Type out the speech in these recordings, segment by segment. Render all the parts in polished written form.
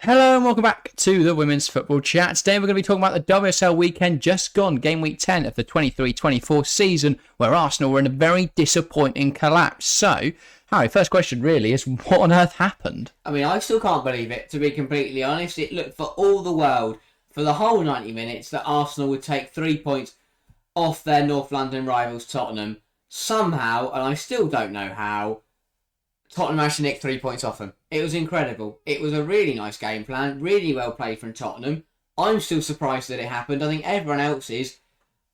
Hello and welcome back to the Women's Football Chat. Today we're going to be talking about the WSL weekend just gone, game week 10 of the 23-24 season, where Arsenal were in a very disappointing collapse. So, Harry, first question really is, what on earth happened? I mean, I still can't believe it, to be completely honest. It looked for all the world, for the whole 90 minutes, that Arsenal would take 3 points off their North London rivals Tottenham. Somehow, and I still don't know how, Tottenham managed to nick 3 points off them. It was incredible. It was a really nice game plan, really well played from Tottenham. I'm still surprised that it happened. I think everyone else is.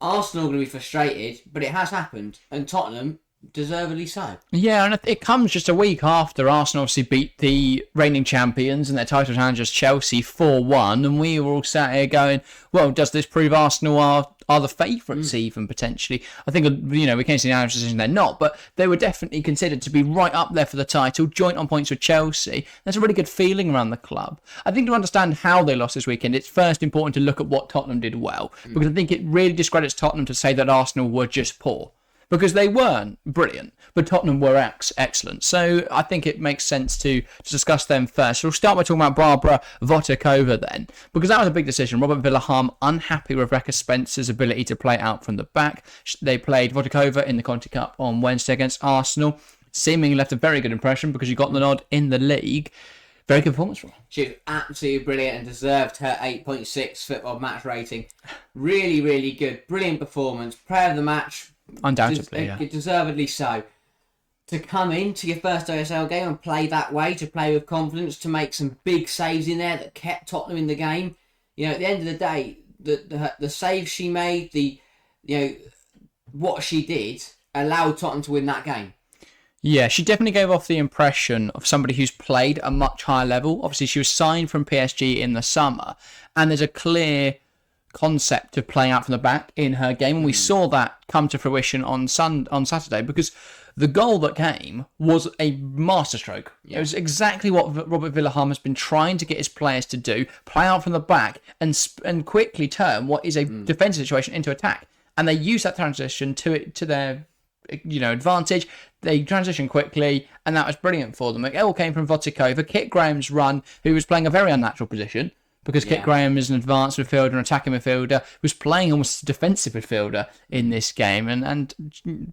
Arsenal are going to be frustrated, but it has happened. And Tottenham, deservedly so. Yeah, and it comes just a week after Arsenal obviously beat the reigning champions and their title challengers Chelsea 4-1, and we were all sat here going, well, does this prove Arsenal are the favourites even, potentially? I think, we came to the unanimous decision they're not, but they were definitely considered to be right up there for the title, joint on points with Chelsea. There's a really good feeling around the club. I think to understand how they lost this weekend, it's first important to look at what Tottenham did well, because I think it really discredits Tottenham to say that Arsenal were just poor. Because they weren't brilliant, but Tottenham were excellent. So I think it makes sense to discuss them first. So we'll start by talking about Barbara Votikova then, because that was a big decision. Robert Vilahamn unhappy with Rebecca Spencer's ability to play out from the back. They played Votikova in the Conti Cup on Wednesday against Arsenal. Seemingly left a very good impression because she got the nod in the league. Very good performance from her. She was absolutely brilliant and deserved her 8.6 football match rating. Really, really good. Brilliant performance. Player of the match. Undoubtedly, yeah. Deservedly so. To come into your first WSL game and play that way, to play with confidence, to make some big saves in there that kept Tottenham in the game. At the end of the day, the saves she made, what she did, allowed Tottenham to win that game. Yeah, she definitely gave off the impression of somebody who's played a much higher level. Obviously, she was signed from PSG in the summer, and there's a clear concept of playing out from the back in her game, and we saw that come to fruition on Saturday, because the goal that came was a masterstroke. Yeah. It was exactly what Robert Vilahamn has been trying to get his players to do: play out from the back and quickly turn what is a defensive situation into attack. And they use that transition to their advantage. They transition quickly, and that was brilliant for them. It all came from Votikova, Kit Graham's run, who was playing a very unnatural position. Because Kit Graham is an advanced midfielder, an attacking midfielder, was playing almost a defensive midfielder in this game, and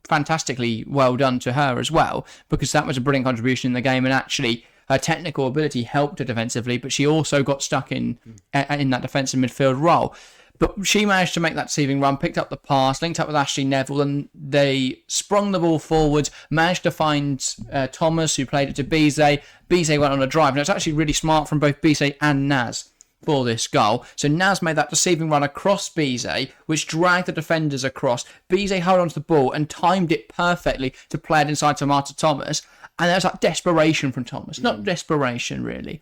fantastically well done to her as well, because that was a brilliant contribution in the game, and actually her technical ability helped her defensively, but she also got stuck in that defensive midfield role. But she managed to make that deceiving run, picked up the pass, linked up with Ashley Neville, and they sprung the ball forward, managed to find Thomas, who played it to Bizet. Bizet went on a drive, and it was actually really smart from both Bizet and Naz for this goal. So Naz made that deceiving run across Bizet, which dragged the defenders across. Bizet held onto the ball and timed it perfectly to play it inside to Marta Thomas. And there's that desperation from Thomas. Not desperation, really,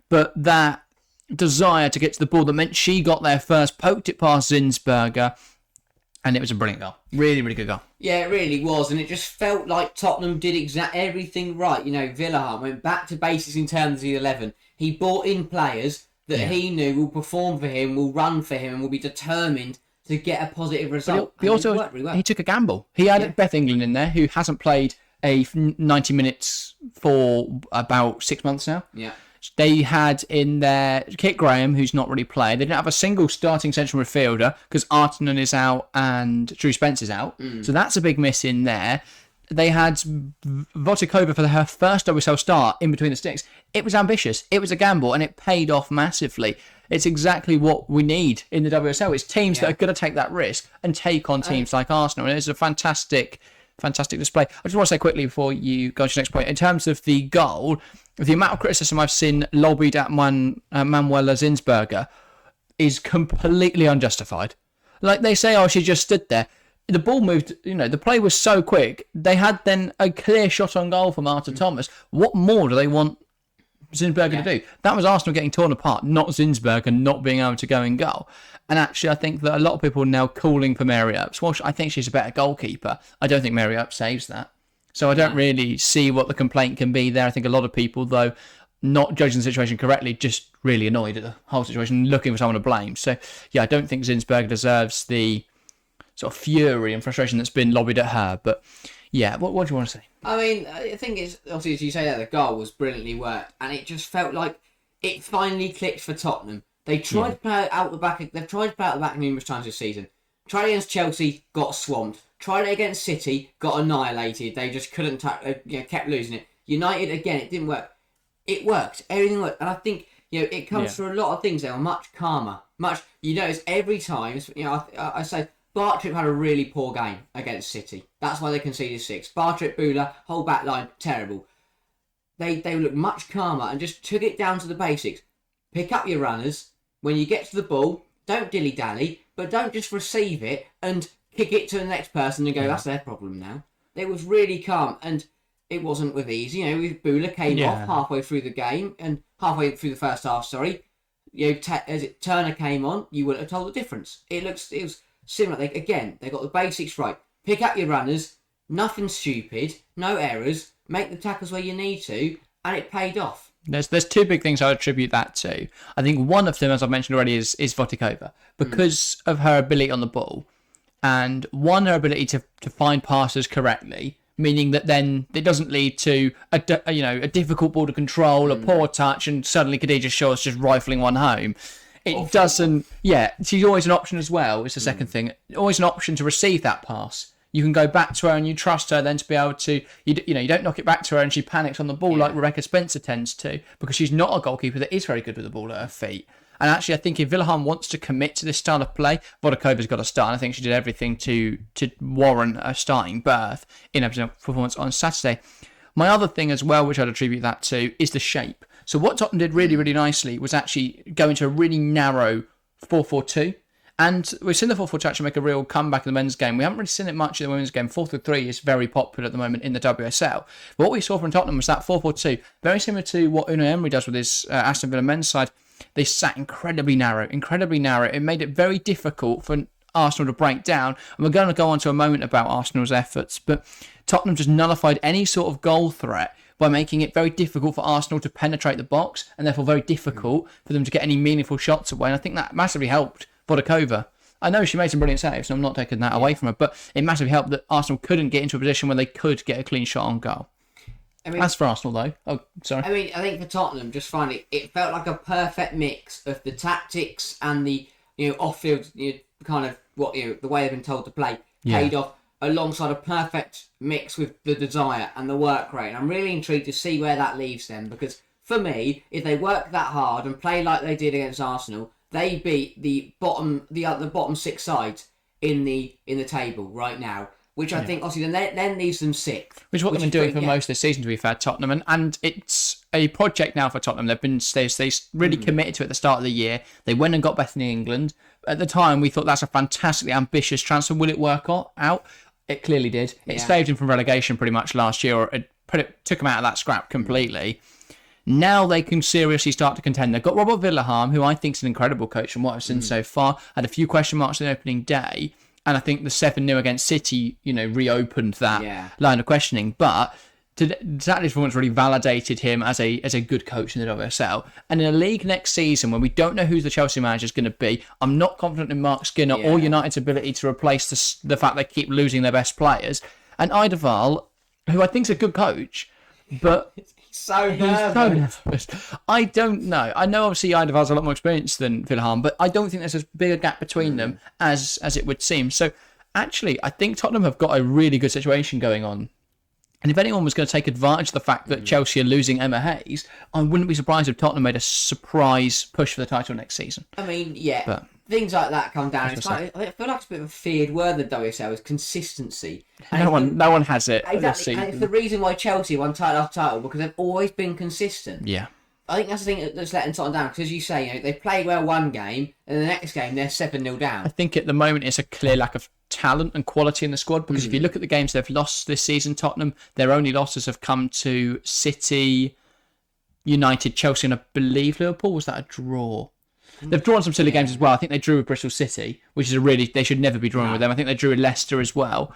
but that desire to get to the ball that meant she got there first, poked it past Zinsberger, and it was a brilliant goal. Really, really good goal. Yeah, it really was, and it just felt like Tottenham did everything right. Vilahamn went back to basics in terms of the 11. He brought in players that he knew will perform for him, will run for him, and will be determined to get a positive result. He also really well. He took a gamble. He had Beth England in there, who hasn't played 90 minutes for about 6 months now. Yeah. They had in there Kit Graham, who's not really played. They didn't have a single starting central midfielder because Artinen is out and Drew Spence is out. So that's a big miss in there. They had Votikova for her first WSL start in between the sticks. It was ambitious. It was a gamble, and it paid off massively. It's exactly what we need in the WSL. It's teams that are going to take that risk and take on teams like Arsenal. And it's a fantastic display. I just want to say quickly before you go to the next point, in terms of the goal, the amount of criticism I've seen lobbied at Manuela Zinsberger is completely unjustified. Like they say, she just stood there. The ball moved, the play was so quick. They had then a clear shot on goal for Marta Thomas. What more do they want Zinsberger to do? That was Arsenal getting torn apart, not Zinsberger not being able to go in goal. And actually, I think that a lot of people are now calling for Mary Earps. Well, I think she's a better goalkeeper. I don't think Mary Earps saves that. So I don't really see what the complaint can be there. I think a lot of people, though, not judging the situation correctly, just really annoyed at the whole situation, looking for someone to blame. So, yeah, I don't think Zinsberger deserves the sort of fury and frustration that's been lobbied at her. But yeah, what do you want to say? I mean, I think it's obviously, as you say, that the goal was brilliantly worked, and it just felt like it finally clicked for Tottenham. They tried to play out the back. They've tried to play out the back numerous times this season. Tried against Chelsea, got swamped. Tried it against City, got annihilated. They just couldn't. Kept losing it. United again, it didn't work. It worked. Everything worked, and I think it comes through a lot of things. They were much calmer. You notice every time. I say Bartrip had a really poor game against City. That's why they conceded 6. Bartrip, Bula, whole back line, terrible. They looked much calmer and just took it down to the basics. Pick up your runners. When you get to the ball, don't dilly-dally, but don't just receive it and kick it to the next person and go, that's their problem now. It was really calm, and it wasn't with ease. Bula came off halfway through the game, and halfway through the first half, sorry. As Turner came on, you wouldn't have told the difference. It was similar. They got the basics right. Pick up your runners, nothing stupid, no errors, make the tackles where you need to, and it paid off. There's 2 big things I attribute that to. I think one of them, as I've mentioned already, is Votikova, because of her ability on the ball, and her ability to find passes correctly, meaning that then it doesn't lead to a difficult ball to control, a poor touch, and suddenly Khadija Shaw's just rifling one home. It doesn't. Yeah, she's always an option as well. It's the second thing. Always an option to receive that pass. You can go back to her and you trust her then to be able to, you don't knock it back to her and she panics on the ball like Rebecca Spencer tends to, because she's not a goalkeeper that is very good with the ball at her feet. And actually, I think if Vilahamn wants to commit to this style of play, Vodikova's got to start. And I think she did everything to warrant a starting berth in her performance on Saturday. My other thing as well, which I'd attribute that to, is the shape. So what Tottenham did really, really nicely was actually go into a really narrow 4-4-2. And we've seen the 4-4-2 actually make a real comeback in the men's game. We haven't really seen it much in the women's game. 4-3 is very popular at the moment in the WSL. But what we saw from Tottenham was that 4-4-2, very similar to what Unai Emery does with his Aston Villa men's side. They sat incredibly narrow. It made it very difficult for Arsenal to break down. And we're going to go on to a moment about Arsenal's efforts. But Tottenham just nullified any sort of goal threat by making it very difficult for Arsenal to penetrate the box, and therefore very difficult for them to get any meaningful shots away. And I think that massively helped Votikova. I know she made some brilliant saves, so I'm not taking that away from her, but it massively helped that Arsenal couldn't get into a position where they could get a clean shot on goal. As for Arsenal, though, I think for Tottenham, just finally, it felt like a perfect mix of the tactics and the off-field kind of the way they've been told to play paid off, alongside a perfect mix with the desire and the work rate. And I'm really intrigued to see where that leaves them, because for me, if they work that hard and play like they did against Arsenal, they beat the bottom 6 sides in the table right now, which I think obviously then leaves them 6th. Which is what they've been doing for most of the season, to be fair, Tottenham, and it's a project now for Tottenham. They really committed to it at the start of the year. They went and got Bethany England. At the time, we thought that's a fantastically ambitious transfer. Will it work out? It clearly did. It saved him from relegation pretty much last year, or it took him out of that scrap completely. Now they can seriously start to contend. They've got Robert Vilahamn, who I think is an incredible coach from what I've seen so far. Had a few question marks on the opening day, and I think the 7-0 against City, reopened that line of questioning. But Saturday's performance really validated him as a good coach in the WSL. And in a league next season, when we don't know who the Chelsea manager is going to be, I'm not confident in Mark Skinner or United's ability to replace the fact they keep losing their best players. And Idaval, who I think is a good coach, but so nervous. I don't know. I know obviously Idaval's a lot more experienced than Vilahamn, but I don't think there's as big a gap between them as it would seem. So actually, I think Tottenham have got a really good situation going on. And if anyone was going to take advantage of the fact that Chelsea are losing Emma Hayes, I wouldn't be surprised if Tottenham made a surprise push for the title next season. I mean, but things like that come down. I feel like it's a bit of a feared word in the WSL is consistency. No one has it. Exactly, and it's the reason why Chelsea won title after title, because they've always been consistent. Yeah. I think that's the thing that's letting Tottenham down, because as you say, they play well one game, and the next game they're 7-0 down. I think at the moment it's a clear lack of talent and quality in the squad, because if you look at the games they've lost this season, Tottenham, their only losses have come to City, United, Chelsea, and I believe Liverpool. Was that a draw? They've drawn some silly games as well. I think they drew with Bristol City, which is they should never be drawing with them. I think they drew with Leicester as well.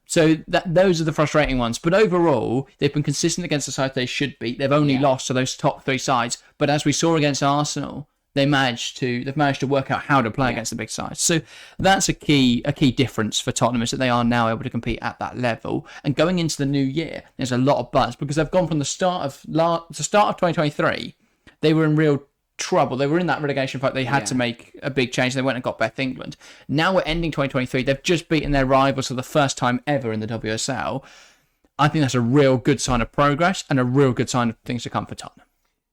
So those are the frustrating ones. But overall, they've been consistent against the sides they should beat. They've only lost to those top 3 sides. But as we saw against Arsenal, they've managed to work out how to play against the big sides. So that's a key difference for Tottenham, is that they are now able to compete at that level. And going into the new year, there's a lot of buzz, because they've gone from the start of 2023, they were in real trouble. They were in that relegation fight. They had to make a big change. They went and got Beth England. Now we're ending 2023. They've just beaten their rivals for the first time ever in the WSL. I think that's a real good sign of progress and a real good sign of things to come for Tottenham.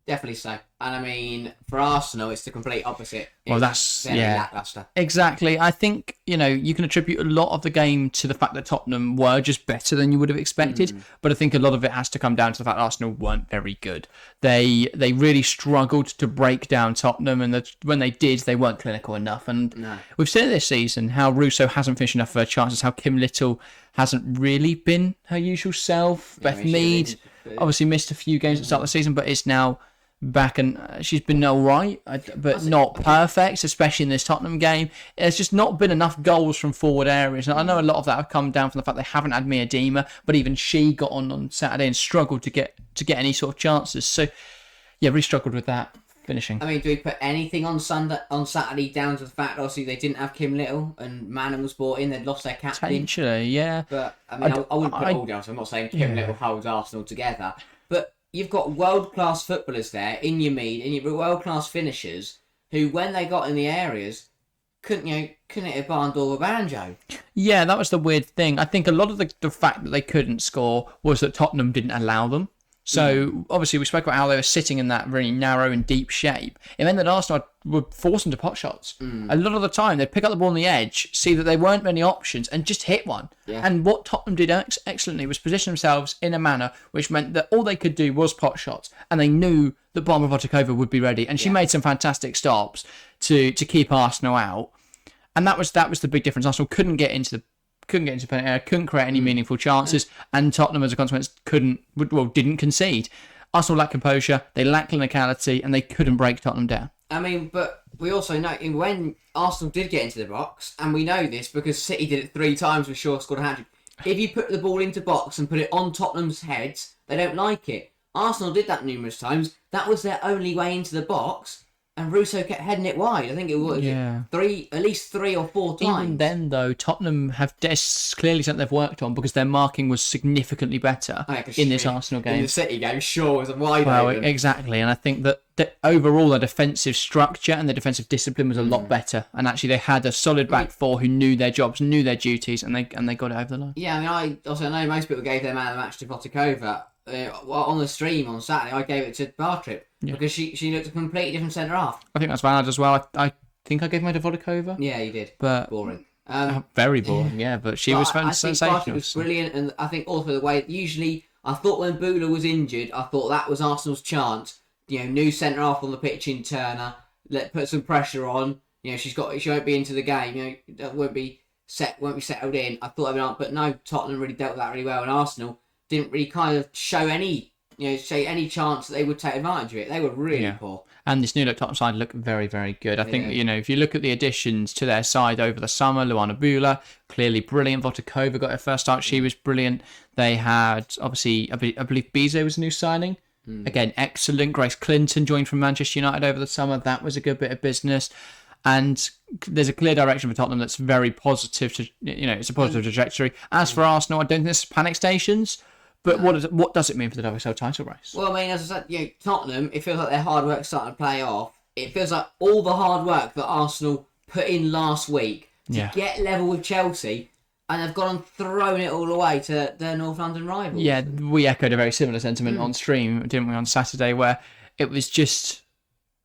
Definitely so. And I mean, for Arsenal, it's the complete opposite. Well, that's very lackluster. Exactly. I think, you can attribute a lot of the game to the fact that Tottenham were just better than you would have expected. But I think a lot of it has to come down to the fact that Arsenal weren't very good. They really struggled to break down Tottenham, and when they did, they weren't clinical enough. And we've seen it this season, how Russo hasn't finished enough of her chances, how Kim Little hasn't really been her usual self. Beth Mead obviously missed a few games at the start of the season, but is now back, and she's been all right, but not perfect, especially in this Tottenham game. There's just not been enough goals from forward areas, and I know a lot of that have come down from the fact they haven't had Miedema, but even she got on Saturday and struggled to get any sort of chances. So really struggled with that finishing. I mean, do we put anything on Saturday down to the fact obviously they didn't have Kim Little and Manon was brought in, they'd lost their captain? Potentially, yeah. But I mean, I wouldn't put it all down, so I'm not saying Kim Little holds Arsenal together, but you've got world-class footballers there in your Mead, and you've got world-class finishers who, when they got in the areas, couldn't hit a barn door with a banjo. Yeah, that was the weird thing. I think a lot of the fact that they couldn't score was that Tottenham didn't allow them. So, obviously, we spoke about how they were sitting in that really narrow and deep shape. It meant that Arsenal would force them to pot shots. A lot of the time, they'd pick up the ball on the edge, see that there weren't many options, and just hit one. Yeah. And what Tottenham did excellently was position themselves in a manner which meant that all they could do was pot shots, and they knew that Barbara Votikova would be ready. And she made some fantastic stops to keep Arsenal out. And that was the big difference. Arsenal couldn't get into penalty area, couldn't create any meaningful chances, and Tottenham, as a consequence, didn't concede. Arsenal lacked composure, they lacked clinicality, and they couldn't break Tottenham down. I mean, but we also know when Arsenal did get into the box, and we know this because City did it 3 times with Shaw scored a hat-trick. If you put the ball into box and put it on Tottenham's heads, they don't like it. Arsenal did that numerous times. That was their only way into the box. And Russo kept heading it wide. I think it was at least 3 or 4 times. Even then, though, Tottenham have clearly something they've worked on because their marking was significantly better in this Arsenal game. In the City game, Shaw was wide open. Exactly. And I think that overall, their defensive structure and their defensive discipline was a lot better. And actually, they had a solid back four who knew their jobs, knew their duties, and they got it over the line. Yeah, I mean, I know most people gave their man of the match to Votikova. On the stream on Saturday, I gave it to Bartrip because she looked a completely different centre half. I think that's valid as well. I think I gave mine to Votikova. Yeah, you did. But boring. Very boring. Yeah, but she was sensational. I think Bartrip was brilliant, and I think also the way usually I thought when Bula was injured, I thought that was Arsenal's chance. New centre half on the pitch in Turner. Put some pressure on. She won't be into the game. Won't be settled in. I thought they'd be, but no, Tottenham really dealt with that really well, and Arsenal didn't really kind of show any chance that they would take advantage of it. They were really poor. And this new look Tottenham side looked very, very good. I think, if you look at the additions to their side over the summer, Luana Bula, clearly brilliant. Votikova got her first start. She was brilliant. They had, obviously, I believe Bizo was a new signing. Again, excellent. Grace Clinton joined from Manchester United over the summer. That was a good bit of business. And there's a clear direction for Tottenham that's very positive. It's a positive trajectory. As for Arsenal, I don't think this is panic stations. But what does it mean for the WSL title race? Well, I mean, as I said, Tottenham, it feels like their hard work's starting to play off. It feels like all the hard work that Arsenal put in last week to get level with Chelsea, and they've gone and thrown it all away to their North London rivals. Yeah, we echoed a very similar sentiment on stream, didn't we, on Saturday, where it was just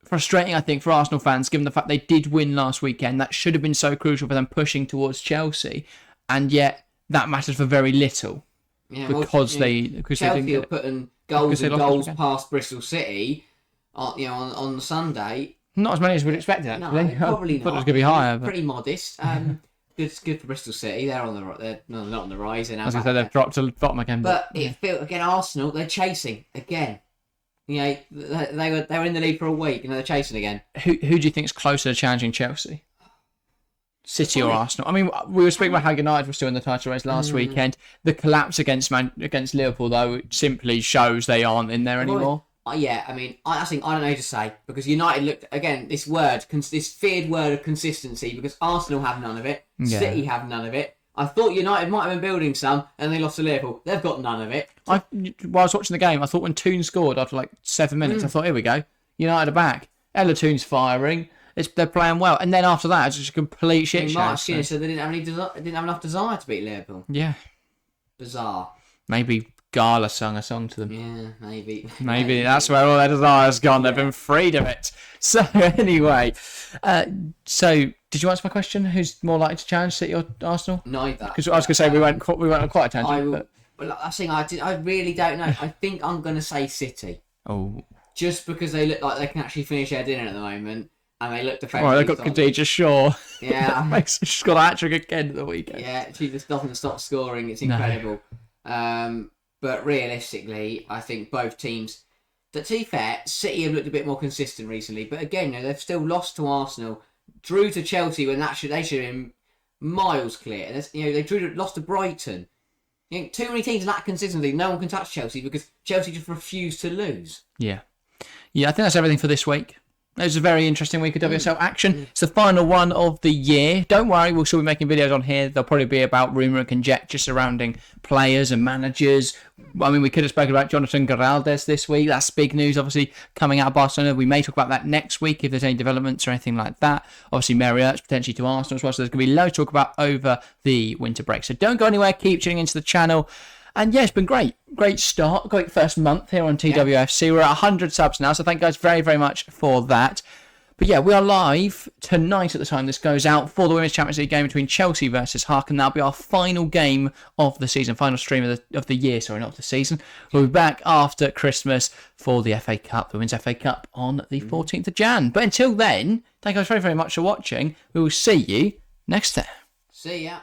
frustrating, I think, for Arsenal fans, given the fact they did win last weekend. That should have been so crucial for them pushing towards Chelsea, and yet that mattered for very little. Yeah, because Chelsea are putting goals past Bristol City, on Sunday. Not as many as we'd expected. Actually, no, probably not. I thought it was going to be higher. Pretty modest. Good for Bristol City. They're on the they're not on the rise. I was going to say they've dropped to the bottom again. But it feels again Arsenal. They're chasing again. They were in the league for a week and they're chasing again. Who do you think is closer to challenging Chelsea? City or Arsenal? I mean, we were speaking about how United were still in the title race last weekend. The collapse against Liverpool, though, simply shows they aren't in there anymore. Yeah, I mean, I think I don't know how to say, because United looked, again, this feared word of consistency, because Arsenal have none of it, City have none of it. I thought United might have been building some, and they lost to Liverpool. They've got none of it. While I was watching the game, I thought when Toon scored after 7 minutes, I thought, here we go, United are back. Elatoon's firing. They're playing well. And then after that, it's just a complete shit show. Mark Skinner said they didn't have enough desire to beat Liverpool. Yeah. Bizarre. Maybe Gala sung a song to them. Yeah, maybe. Maybe that's where all their desire's gone. They've been freed of it. So anyway, so did you answer my question? Who's more likely to challenge City or Arsenal? Neither. Because I was going to say we went on quite a tangent. Well, I think I really don't know. I think I'm going to say City. Oh. Just because they look like they can actually finish their dinner at the moment, and they look defensive. Well, they've got Khadija Shaw. Yeah. She's got a hat-trick again at the weekend. Yeah, she just doesn't stop scoring. It's incredible. No. But realistically, I think both teams... But to be fair, City have looked a bit more consistent recently. But again, they've still lost to Arsenal, drew to Chelsea when they should have been miles clear. And they lost to Brighton. Too many teams lack consistency. No one can touch Chelsea because Chelsea just refuse to lose. Yeah. Yeah, I think that's everything for this week. It was a very interesting week of WSL action. It's the final one of the year. Don't worry, we'll still be making videos on here. They'll probably be about rumour and conjecture surrounding players and managers. I mean, we could have spoken about Jonathan Giraldes this week. That's big news, obviously, coming out of Barcelona. We may talk about that next week if there's any developments or anything like that. Obviously, Mary Ertz potentially to Arsenal as well. So there's going to be loads to talk about over the winter break. So don't go anywhere. Keep tuning into the channel. And yeah, it's been great. Great start. Great first month here on TWFC. We're at 100 subs now, so thank you guys very, very much for that. But yeah, we are live tonight at the time this goes out for the Women's Champions League game between Chelsea versus Huck, and that'll be our final game of the season, final stream of the year, sorry, not of the season. We'll be back after Christmas for the FA Cup, the Women's FA Cup on the 14th of Jan. But until then, thank you guys very, very much for watching. We will see you next time. See ya.